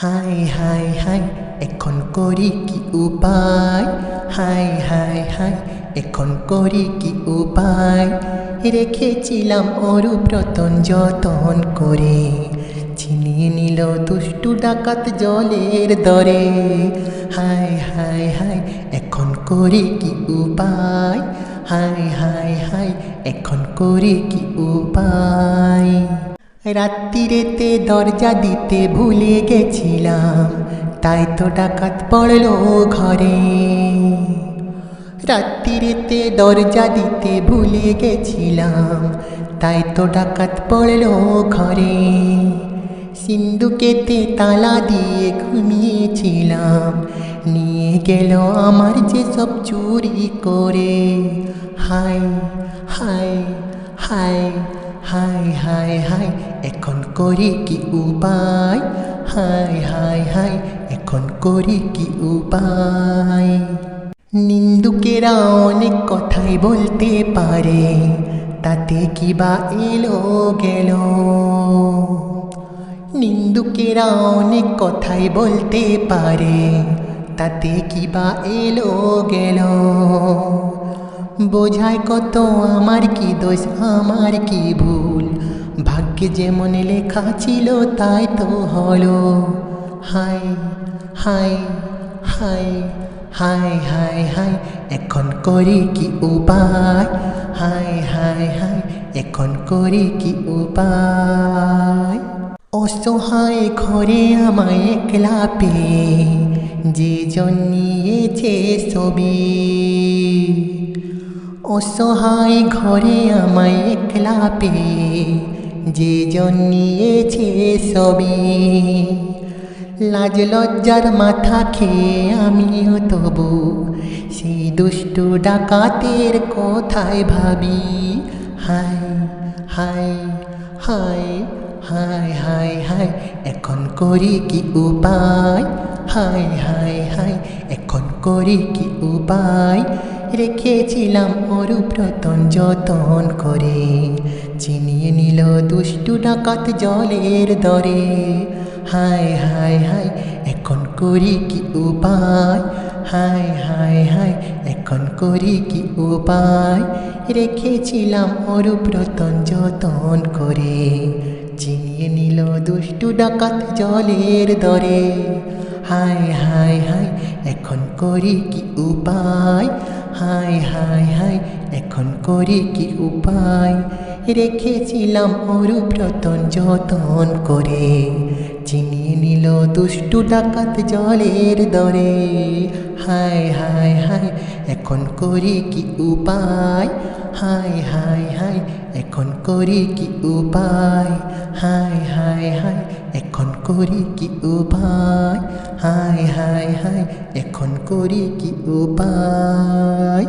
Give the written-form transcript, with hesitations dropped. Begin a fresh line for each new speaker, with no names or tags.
হায় হায় হায় এখন করি কি উপায়, হায় হায় হায় এখন করি কি উপায়। রেখেছিলাম অরূপ রতন যতন করে, ছিনিয়ে নিল দুষ্টু ডাকাত জলের দরে। হায় হায় হায় এখন করি কি উপায়, হায় হায় হায় এখন করি কি উপায়। রাত্রিরেতে দরজা দিতে ভুলে গেছিলাম, তাই তো ডাকাত পড়ল ঘরে। রাত্রিরেতে দরজা দিতে ভুলে গেছিলাম, তাই তো ডাকাত পড়ল ঘরে। সিন্দুকেতে তালা দিয়ে ঘুমিয়েছিলাম, নিয়ে গেল আমার যে সব চুরি করে। হায় হায় হায় হায় হায় হায় এখন করি কি উপায়, হায় হায় হায় এখন করি কি উপায়। নিন্দুকেরা অনেক কথাই বলতে পারে, তাতে কি বা এলো গেল। নিন্দুকেরা অনেক কথাই বলতে পারে, তাতে কি বা এলো গেল। বোঝায় কত আমার কি দোষ আমার কি ভুল, ভাগ্যে যেমন লেখা ছিল তাই তো হলো। হায় হায় হায় হায় হায় হায় এখন করি কি উপায়, হায় হায় হায় এখন করি কি উপায়। অসহায় ঘরে আমায় একলা পেয়ে যে জন নিয়েছে ছবি, অসহায় ঘরে আমায় একলা পেয়ে যে জন নিয়েছে ছবি। লাজ লজ্জার মাথা খেয়ে আমিও তবু সেই দুষ্টু ডাকাতের কথায় ভাবি। হায় হায় হায় হায় হায় হায় এখন করি কি উপায়, হায় হায় হায় এখন করি কি উপায়। রেখেছিলাম অরূপ রতন যতন করে, ছিনিয়ে নিল দুষ্টু ডাকাত জলের দরে। হায় হায় হায় এখন করি কি উপায়, হায় হায় হায় এখন করি কি উপায়। রেখেছিলাম অরূপ রতন যতন করে, ছিনিয়ে নিল দুষ্টু ডাকাত জলের দরে। হায় হায় হায় এখন করি কি উপায়, হায় হায় হায় এখন করি কি উপায়। রেখেছিলাম অরূপ রতন যতন করে, ছিনিয়ে নিল দুষ্টু ডাকাত জলের দরে। হায় হায় হায় এখন করি কি উপায়, হায় হায় হায় এখন করি কি উপায়। হায় হায় হায় এখন করি কি উপায়, হায় হায় হায় এখন করি কি উপায়।